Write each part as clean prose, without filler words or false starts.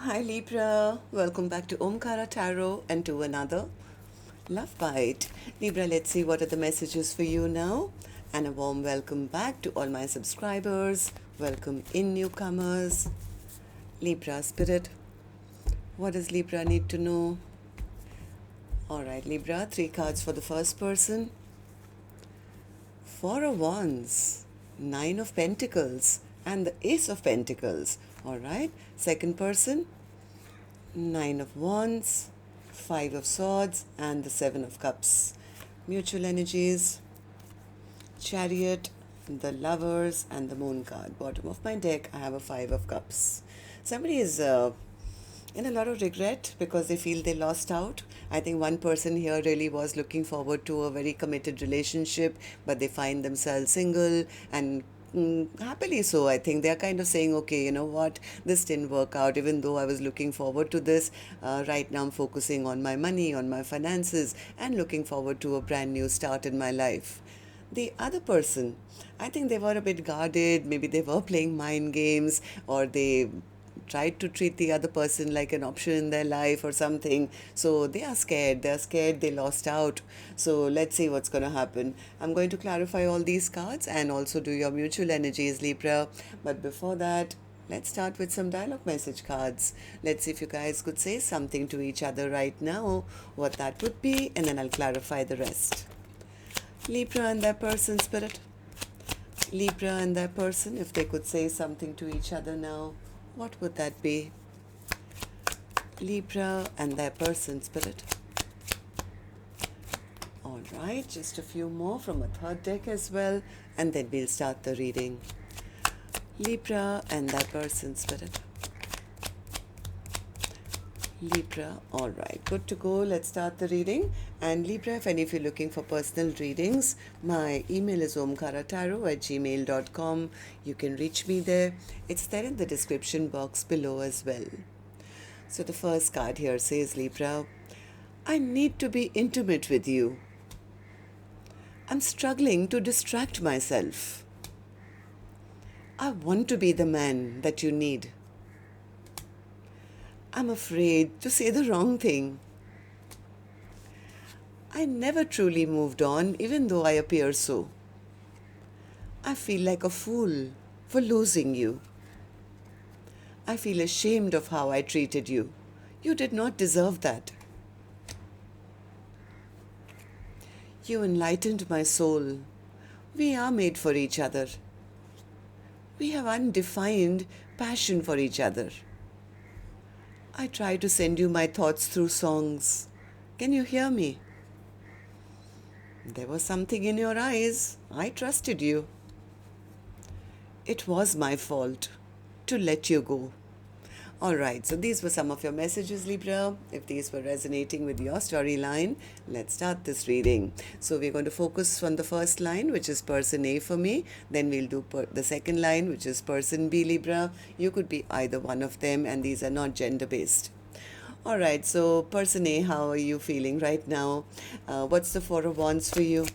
Hi Libra, welcome back to Omkaratarot and to another Love Bite. Libra, let's see what are the messages for you now. And a warm welcome back to all my subscribers. Welcome in newcomers. Libra Spirit, what does Libra need to know? Alright Libra, 3 cards for the first person. 4 of Wands, 9 of Pentacles and the Ace of Pentacles. Alright, second person, 9 of Wands, 5 of Swords and the 7 of Cups. Mutual energies, Chariot, the Lovers and the Moon card. Bottom of my deck, I have a 5 of Cups. Somebody is in a lot of regret because they feel they lost out. I think one person here really was looking forward to a very committed relationship, but they find themselves single and happily so. I think they're kind of saying, okay, you know what, this didn't work out even though I was looking forward to this. Right now I'm focusing on my money, on my finances, and looking forward to a brand new start in my life. The other person, I think they were a bit guarded. Maybe they were playing mind games, or they tried to treat the other person like an option in their life or something. So they are scared. They're scared they lost out. So let's see what's going to happen. I'm going to clarify all these cards and also do your mutual energies, Libra. But before that, let's start with some dialogue message cards. Let's see if you guys could say something to each other right now, what that would be, and then I'll clarify the rest. Libra and their person, Spirit. Libra and their person, if they could say something to each other now, what would that be? Libra and their person, Spirit. All right, just a few more from a third deck as well, and then we'll start the reading. Libra and their person, Spirit. Libra, all right, good to go. Let's start the reading. And Libra, if any of you are looking for personal readings, my email is omkaratarot@gmail.com. You can reach me there. It's there in the description box below as well. So the first card here says, Libra, I need to be intimate with you. I'm struggling to distract myself. I want to be the man that you need. I'm afraid to say the wrong thing. I never truly moved on, even though I appear so. I feel like a fool for losing you. I feel ashamed of how I treated you. You did not deserve that. You enlightened my soul. We are made for each other. We have undefined passion for each other. I try to send you my thoughts through songs. Can you hear me? There was something in your eyes. I trusted you. It was my fault to let you go. All right, so these were some of your messages, Libra. If these were resonating with your storyline, let's start this reading. So we're going to focus on the first line, which is person A for me. Then we'll do the second line, which is person B, Libra. You could be either one of them, and these are not gender-based. All right, so person A, how are you feeling right now? What's the 4 of Wands for you?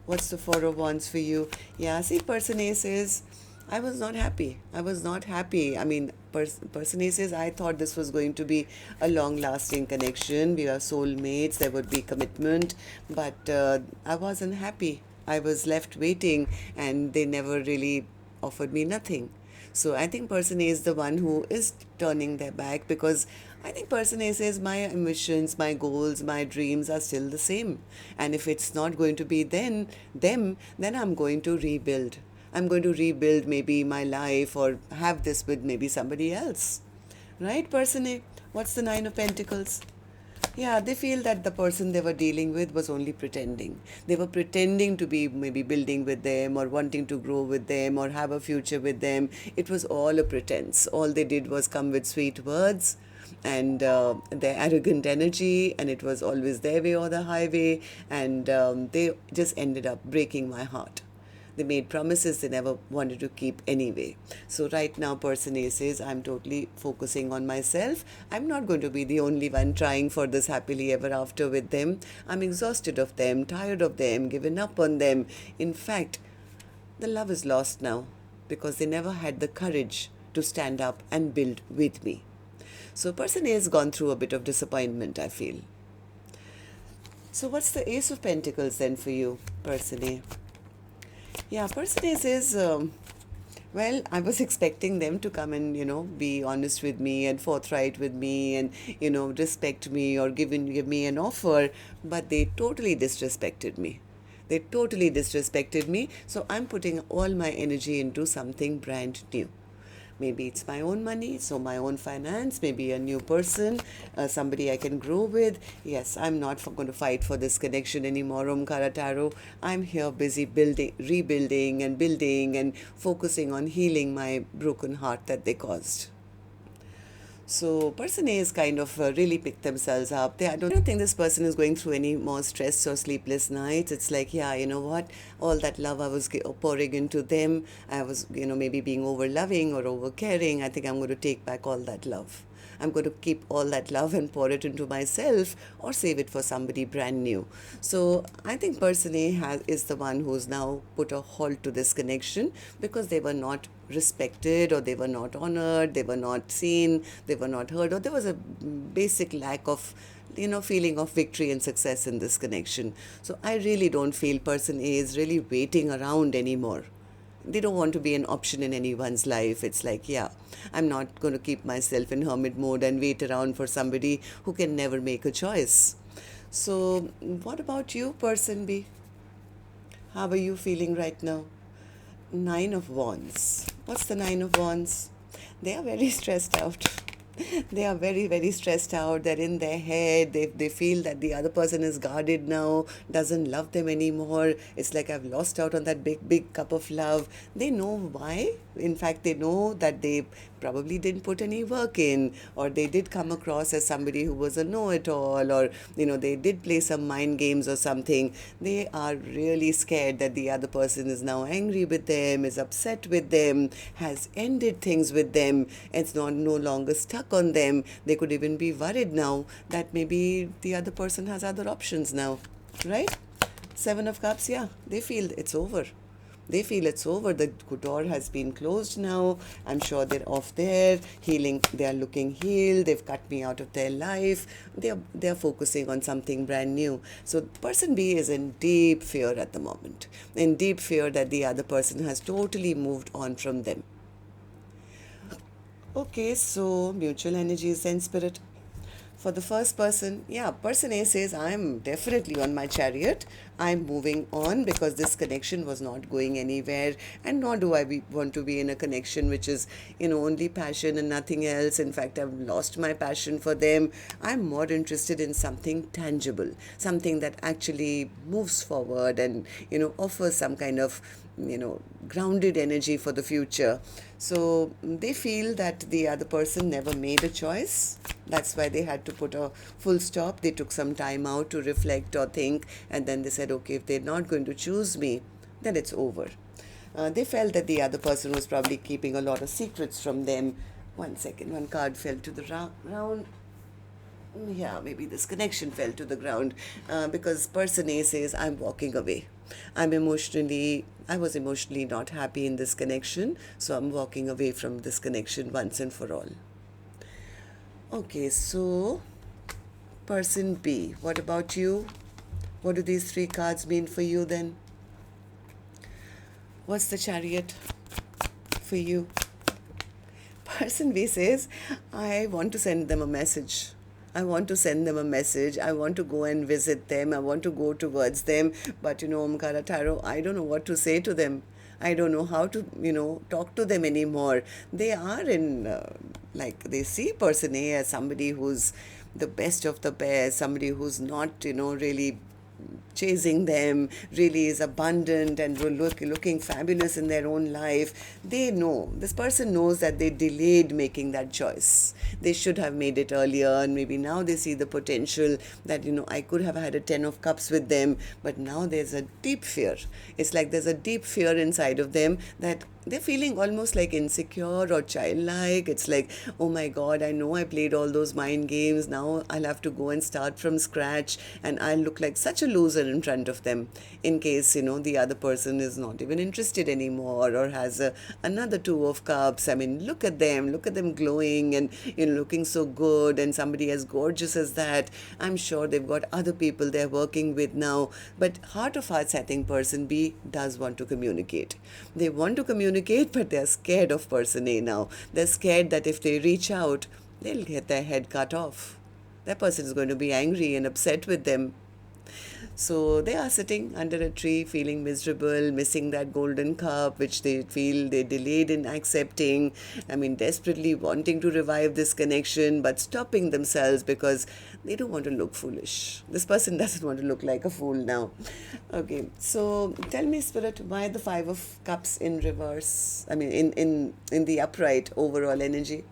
What's the 4 of Wands for you? Yeah, see, person A says, I was not happy. I was not happy. I mean, person A says, I thought this was going to be a long-lasting connection. We are soulmates. There would be commitment. But I wasn't happy. I was left waiting and they never really offered me nothing. So I think person A is the one who is turning their back, because I think person A says my ambitions, my goals, my dreams are still the same. And if it's not going to be them, then I'm going to rebuild. I'm going to rebuild maybe my life or have this with maybe somebody else. Right, person A? What's the 9 of Pentacles? Yeah, they feel that the person they were dealing with was only pretending. They were pretending to be maybe building with them or wanting to grow with them or have a future with them. It was all a pretense. All they did was come with sweet words and their arrogant energy, and it was always their way or the highway, and they just ended up breaking my heart. They made promises they never wanted to keep anyway. So right now, person A says, I'm totally focusing on myself. I'm not going to be the only one trying for this happily ever after with them. I'm exhausted of them, tired of them, given up on them. In fact, the love is lost now because they never had the courage to stand up and build with me. So person A has gone through a bit of disappointment, I feel. So what's the Ace of Pentacles then for you, person A? Yeah, person A says, well, I was expecting them to come and, be honest with me and forthright with me and, respect me or give me an offer, but they totally disrespected me. They totally disrespected me. So I'm putting all my energy into something brand new. Maybe it's my own money, so my own finance, maybe a new person, somebody I can grow with. Yes, I'm not going to fight for this connection anymore, Omkaratarot. I'm here busy building, rebuilding and building and focusing on healing my broken heart that they caused. So person A is kind of really picked themselves up. I don't think this person is going through any more stress or sleepless nights. It's like, yeah, you know what? All that love I was pouring into them, I was, maybe being over loving or over caring. I think I'm going to take back all that love. I'm going to keep all that love and pour it into myself or save it for somebody brand new. So I think person A is the one who's now put a halt to this connection because they were not respected or they were not honored, they were not seen, they were not heard, or there was a basic lack of feeling of victory and success in this connection. So I really don't feel person A is really waiting around anymore. They don't want to be an option in anyone's life. It's like, yeah, I'm not going to keep myself in hermit mode and wait around for somebody who can never make a choice. So what about you, person B? How are you feeling right now? Nine of Wands. What's the Nine of Wands? They are very stressed out. They are very, very stressed out. They're in their head. They feel that the other person is guarded now, doesn't love them anymore. It's like I've lost out on that big, big cup of love. They know why. In fact, they know that they probably didn't put any work in, or they did come across as somebody who was a know-it-all, or they did play some mind games or something. They are really scared that the other person is now angry with them, is upset with them, has ended things with them. It's no longer stuck on them. They could even be worried now that maybe the other person has other options now, right? Seven of Cups, yeah, they feel it's over. They feel it's over. The door has been closed now. I'm sure they're off there, healing. They are looking healed. They've cut me out of their life. They're focusing on something brand new. So person B is in deep fear at the moment. In deep fear that the other person has totally moved on from them. Okay, so mutual energies and spirit. For the first person, yeah, person A says, I'm definitely on my chariot. I'm moving on because this connection was not going anywhere. And nor do I want to be in a connection which is, only passion and nothing else. In fact, I've lost my passion for them. I'm more interested in something tangible, something that actually moves forward and, offers some kind of, grounded energy for the future. So they feel that the other person never made a choice. That's why they had to put a full stop. They took some time out to reflect or think, and then they said, okay, if they're not going to choose me, then it's over. They felt that the other person was probably keeping a lot of secrets from them. One second, one card fell to the ground. Yeah, maybe this connection fell to the ground because person A says, I'm walking away. I was emotionally not happy in this connection, so I'm walking away from this connection once and for all. Okay, so person B, what about you? What do these three cards mean for you then? What's the Chariot for you? Person B says, I want to send them a message. I want to send them a message. I want to go and visit them. I want to go towards them. But, Omkaratarot, I don't know what to say to them. I don't know how to, talk to them anymore. They are they see person A as somebody who's the best of the best, somebody who's not, really chasing them, really is abundant and looking fabulous in their own life. They know, this person knows that they delayed making that choice. They should have made it earlier, and maybe now they see the potential that, I could have had a 10 of cups with them, but now there's a deep fear. It's like there's a deep fear inside of them that they're feeling almost like insecure or childlike. It's like, oh my God, I know I played all those mind games. Now I'll have to go and start from scratch, and I'll look like such a loser in front of them in case, the other person is not even interested anymore or has another Two of Cups. I mean, look at them glowing and, looking so good, and somebody as gorgeous as that. I'm sure they've got other people they're working with now. But heart of hearts, I think person B does want to communicate. They want to communicate, but they're scared of person A now. They're scared that if they reach out, they'll get their head cut off. That person is going to be angry and upset with them. So they are sitting under a tree feeling miserable, missing that golden cup, which they feel they delayed in accepting. I mean, desperately wanting to revive this connection, but stopping themselves because they don't want to look foolish. This person doesn't want to look like a fool now. Okay, so tell me, Spirit, why the Five of Cups in reverse? I mean, in the upright overall energy.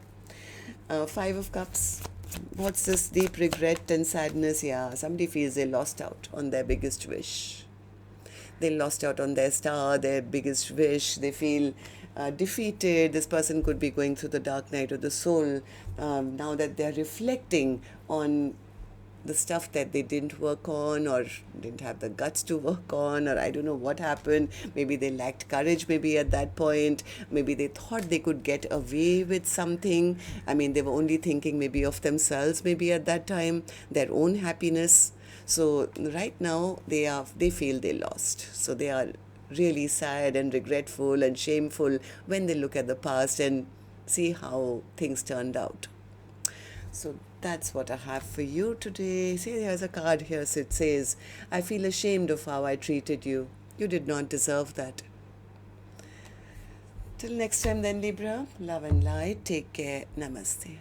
Five of Cups. What's this deep regret and sadness? Yeah, somebody feels they lost out on their biggest wish. They lost out on their star, their biggest wish. They feel defeated. This person could be going through the dark night of the soul now that they're reflecting on the stuff that they didn't work on or didn't have the guts to work on, or I don't know what happened. Maybe they lacked courage maybe at that point. Maybe they thought they could get away with something. I mean, they were only thinking maybe of themselves maybe at that time, their own happiness. So right now they feel they lost. So they are really sad and regretful and shameful when they look at the past and see how things turned out. So that's what I have for you today. See, there's a card here. So it says, I feel ashamed of how I treated you. You did not deserve that. Till next time then, Libra. Love and light. Take care. Namaste.